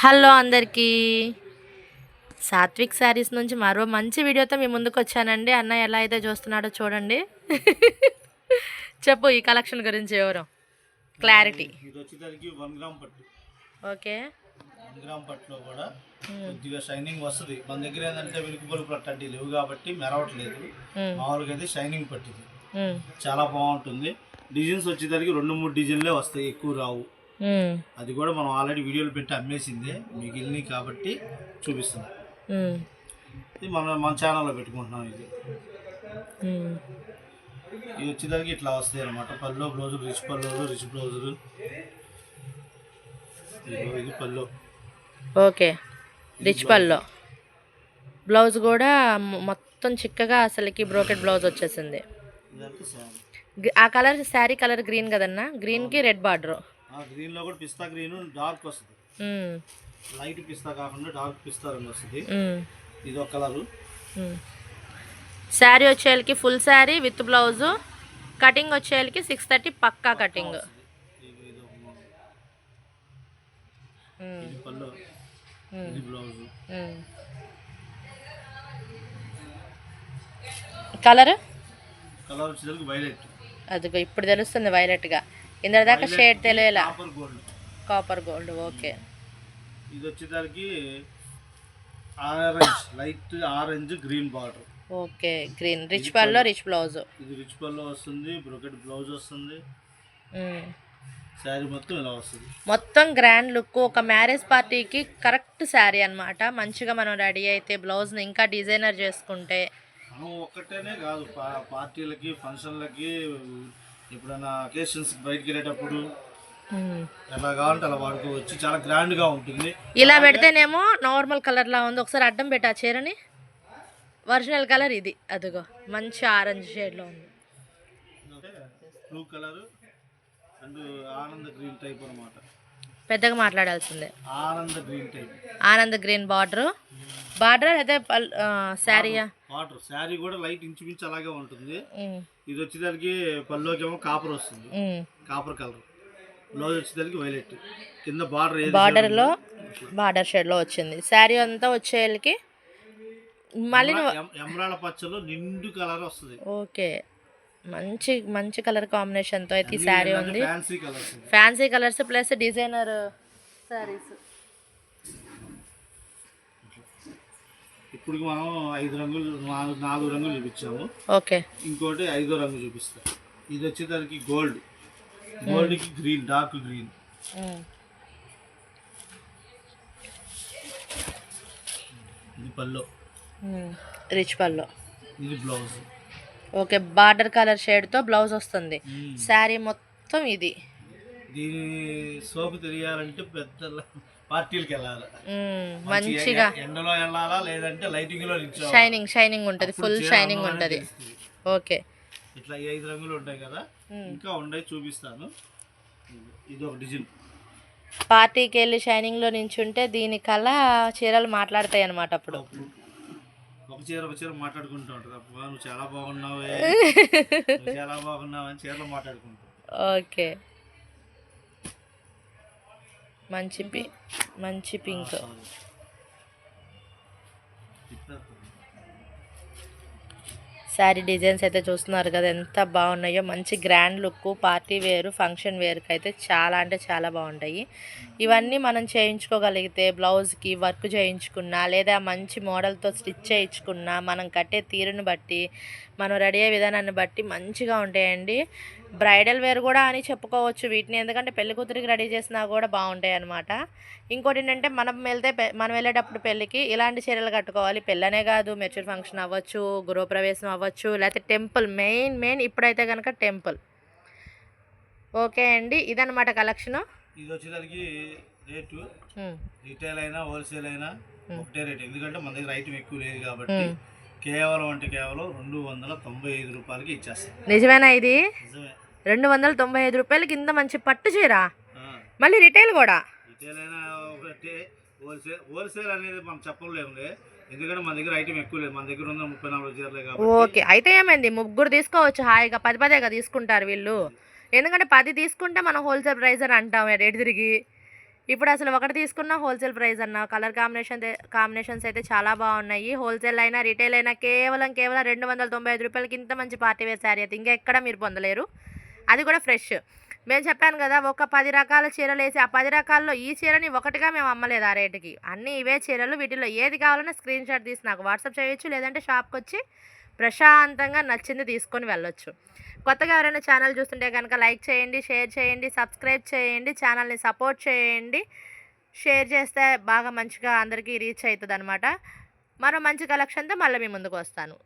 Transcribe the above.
Hello అందరికీ, సాత్విక్ శారీస్ నుంచి మరో మంచి వీడియోతో మీ ముందుకు వచ్చానండి. అన్న ఎలా అయితే చూస్తున్నాడో చూడండి. చెప్పు ఈ కలెక్షన్ గురించి ఎవరు క్లారిటీ. ఇది వచ్చేసరికి 1 గ్రామ్ పట్టు. ఓకే, 1 గ్రామ్ పట్టులో కూడా కొద్దిగా షైనింగ్ వస్తుంది. మన దగ్గర ఏంటంటే వెలుగు బల్బులు అట్లాంటివి లేవు కాబట్టి మెరవట్లేదు. మామూలుగా అయితే షైనింగ్ పట్టింది, చాలా బాగుంటుంది. డిజైన్స్ వచ్చేసరికి 2-3 డిజైన్లే వస్తాయి, ఎక్కువ రావు. అది కూడా మనం ఆల్రెడీ వీడియోలు పెట్టి అమ్మేసిందే, మిగిలినవి కాబట్టి చూపిస్తున్నాం. ఇది మన ఛానల్లో పెట్టుకుంటున్నాం. ఇది వచ్చేదానికి ఇట్లా వస్తాయి అనమాట. పళ్ళు బ్లౌజులు, రిచ్ పళ్ళు, రిచ్ బ్లౌజులు. ఇది పళ్ళు. ఓకే, రిచ్ పళ్ళు. బ్లౌజ్ కూడా మొత్తం చిక్కగా అసలుకి బ్రోకెట్ బ్లౌజ్ వచ్చేసింది. ఆ కలర్ శారీ కలర్ గ్రీన్ కదన్నా, గ్రీన్కి రెడ్ బార్డర్. గ్రీన్ లో కూడా పిస్తా గ్రీన్ డార్క్ వస్తుంది. లైట్ పిస్తా కాకుండా డార్క్ పిస్తా రంగు వస్తుంది. ఇది ఒక కలరు. శారీ వచ్చేళ్ళకి full sari with blouse, cutting వచ్చేళ్ళకి 630 పక్కా కటింగ్. పళ్ళు, ఇది బ్లౌజ్. కలర్ వచ్చేసరికి వైలెట్. అదిగో ఇప్పుడు తెలుస్తుంది వైలెట్గా, ఇందరి దాకా షేడ్ తెలియలా. Copper gold. ఓకే, ఇది వచ్చేసరికి orange, light orange green border. Okay, green rich pallu rich blouse. ఇది రిచ్ పల్లో వస్తుంది, బ్రోకెట్ బ్లౌజ్ వస్తుంది. శారీ మొత్తం ఇలా వస్తుంది. మొత్తం గ్రాండ్ లుక్, ఒక మ్యారేజ్ పార్టీకి కరెక్ట్ శారీ అనమాట. మంచిగా మనం రెడీ అయితే బ్లౌజ్ని ఇంకా డిజైనర్ చేసుకుంటే, మనం ఒక్కటేనే కాదు, పార్టీలకి ఫంక్షన్లకి ఎప్పుడైనా అకేషన్స్ బయటకు వెళ్ళేటప్పుడు ఎలా కావాలంటే అలా వాడుకోవచ్చు. చాలా గ్రాండ్ గా ఉంటుంది. ఇలా పెడితేనేమో నార్మల్ కలర్ లా ఉంది. ఒకసారి అడ్డం పెట్టా చీరని, ఒరిజినల్ కలర్ ఇది. అదిగో మంచి ఆరెంజ్ షేడ్ లో ఉంది. బ్లూ కలర్ అండ్ ఆనంద గ్రీన్ టైప్ అన్నమాట. పెద్దగా మాట్లాడాల్సిందే. ఆనంద గ్రీన్ టైప్, ఆనంద గ్రీన్ బార్డర్. అయితే శారీ బార్డర్ శారీ కూడా లైట్ ఇంచుమించు అలాగే ఉంటుంది. ఇది వచ్చేసరికి పల్లోకి ఏమో కాపర్ వస్తుంది, కాపర్ కలర్. బ్లౌజ్ వచ్చేసరికి వైలెట్. కింద బార్డర్ షేడ్ లో వచ్చింది. శారీ అంతా వచ్చేళ్ళకి మళ్ళీ ఎమరాల్డ్ పచ్చలో నిండు కలర్ వస్తుంది. ఓకే, మంచి మంచి కలర్ కాంబినేషన్ తో అయితే ఈ శారీ ఉంది. Fancy colours plus designer saris. ఇప్పుడు మనం 5 రంగులు 4 రంగులు చూపించాము. ఓకే, ఇంకోటి 5వ రంగు చూపిస్తాం. ఇది వచ్చేసరికి గోల్డ్ కి గ్రీన్, డార్క్ గ్రీన్. ఇది పల్లో, రిచ్ పల్లో. ఇది blouse. Okay, border colour shade తో బ్లౌజ్ వస్తుంది. శారీ మొత్తం ఇది. దీని సోపు తెలియాలంటే పెద్ద పార్టీలకు వెళ్ళాలి, మంచిగా ఎండలో వెళ్ళాలా, లేదంటే లైటింగ్ లో షైనింగ్ ఉంటుంది, ఫుల్ షైనింగ్ ఉంటుంది. ఓకే, ఇట్లా 5 రంగులు ఉంటాయి కదా, ఇంకా ఉన్నాయి చూపిస్తాను. ఇది ఒక డిజైన్. పార్టీకి వెళ్ళి షైనింగ్ లో నించుంటే దీని కల్లా చీరలు మాట్లాడతాయి అన్నమాట. అప్పుడు ఒక చీర మాట్లాడుకుంటూ ఉంటారు. అబ్బా నువ్వు చాలా బాగున్నావే, చాలా బాగున్నావు అని చీరలు మాట్లాడుకుంటావు. ఓకే, మంచి పింక్. శారీ డిజైన్స్ అయితే చూస్తున్నారు కదా ఎంత బాగున్నాయో. మంచి గ్రాండ్ లుక్, పార్టీ వేరు, ఫంక్షన్ వేర్కి అయితే చాలా అంటే చాలా బాగుంటాయి. ఇవన్నీ మనం చేయించుకోగలిగితే బ్లౌజ్కి వర్క్ చేయించుకున్నా, లేదా మంచి మోడల్తో స్టిచ్ చేయించుకున్నా, మనం కట్టే తీరుని బట్టి, మనం రెడీ అయ్యే విధానాన్ని బట్టి మంచిగా ఉంటాయండి. బ్రైడల్ వేర్ కూడా అని చెప్పుకోవచ్చు వీటిని, ఎందుకంటే పెళ్లి కూతురికి రెడీ చేసినా కూడా బాగుంటాయి అన్నమాట. ఇంకోటి ఏంటంటే మనం వెళ్ళేటప్పుడు పెళ్ళికి ఇలాంటి చీరలు కట్టుకోవాలి. పెళ్ళనే కాదు, మెచ్యూర్ ఫంక్షన్ అవ్వచ్చు, గృహప్రవేశం అవ్వచ్చు, లేకపోతే టెంపుల్, మెయిన్ ఇప్పుడైతే కనుక టెంపుల్. ఓకే అండి, ఇదన్నమాట కలెక్షన్. ఇది వచ్చేసరికి రేటు రిటైల్ అయినా హోల్సేల్ అయినా ఒకటే రేట్, ఎందుకంటే మన దగ్గర ఐటమ్ ఎక్కువ లేదు కాబట్టి కేవలం 295 రూపాయలకి ఇచ్చేస్తాం. నిజమేనా? ఇది 295 రూపాయలకి ఇంత మంచి పట్టు చీర, మళ్ళీ రిటైల్ కూడా. రిటైల్ అయినా ఒకటే, హోల్సేల్ అనేది మనం చెప్పలేములే, ఎందుకంటే మన దగ్గర ఐటమ్ ఎక్కువ లేదు. మన దగ్గర ఉన్న 34 చీరలే కాబట్టి. ఓకే, అయితే ఏమైంది, 3 తీసుకోవచ్చు హాయిగా. 10 తీసుకుంటారు వీళ్ళు, ఎందుకంటే 10 తీసుకుంటే మనం హోల్సేల్ ప్రైస్ అని అంటాం రేటు తిరిగి. ఇప్పుడు అసలు ఒకటి తీసుకున్న హోల్సేల్ ప్రైస్ అన్న. కలర్ కాంబినేషన్స్ అయితే చాలా బాగున్నాయి. హోల్సేల్ అయినా రిటైల్ అయినా కేవలం 295 రూపాయలకి ఇంత మంచి పార్టీ వేర్ శారీ అయితే ఇంకా ఎక్కడ మీరు పొందలేరు. అది కూడా ఫ్రెష్. మేము చెప్పాను కదా, ఒక 10 రకాల చీరలు వేసి ఆ 10 రకాల్లో ఈ చీరని ఒకటిగా మేము అమ్మలేదు ఆ రేటుకి. అన్నీ ఇవే చీరలు. వీటిలో ఏది కావాలన్నా స్క్రీన్ షాట్ తీసి నాకు వాట్సాప్ చేయొచ్చు, లేదంటే షాప్కి వచ్చి ప్రశాంతంగా నచ్చింది తీసుకొని వెళ్ళొచ్చు. కొత్తగా ఎవరైనా ఛానల్ చూస్తుంటే కనుక లైక్ చేయండి, షేర్ చేయండి, సబ్స్క్రైబ్ చేయండి, ఛానల్ని సపోర్ట్ చేయండి. షేర్ చేస్తే బాగా మంచిగా అందరికీ రీచ్ అవుతుంది అనమాట. మరో మంచి కలెక్షన్తో మళ్ళీ మీ ముందుకు వస్తాను.